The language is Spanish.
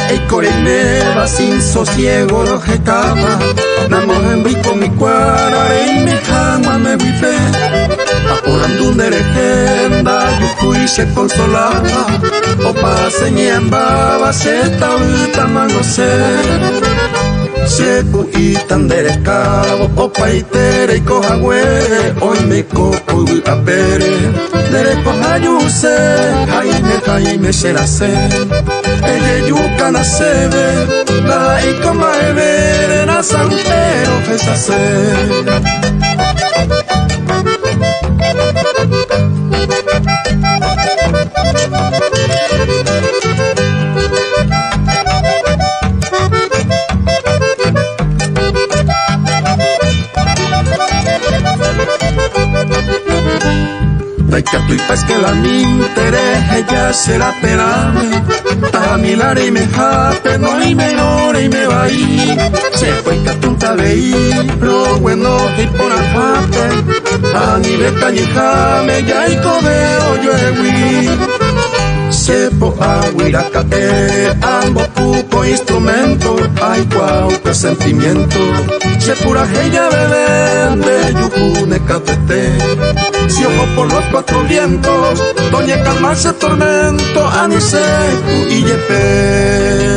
el core me va sin sosiego lo que cama. Namo en rico mi cuara y me jama me vive. Aporando un legenda, yo fui se consolaba. O pase ni en baba, se tabuta mango se. Se puitan de cabo, o paitere y coja huele. Hoy me cojo y a pere. De coja yuse, Jaime se la se. Ella yuca na se ve. La y coma evere, na santero fesa se. Que tu es que la mi interés ella será perame a mi lara y me jape no y me ore y me va a ir se fue que tunta veí lo bueno y por afate a mi beca y jame ya y cobeo yo ewi se po aguira cate ambos cupo instrumento ay guau qué sentimiento se pura ella bebé de yujune catete. Si ojo por los cuatro vientos, doña calmarse tormento, anisecu y yepe.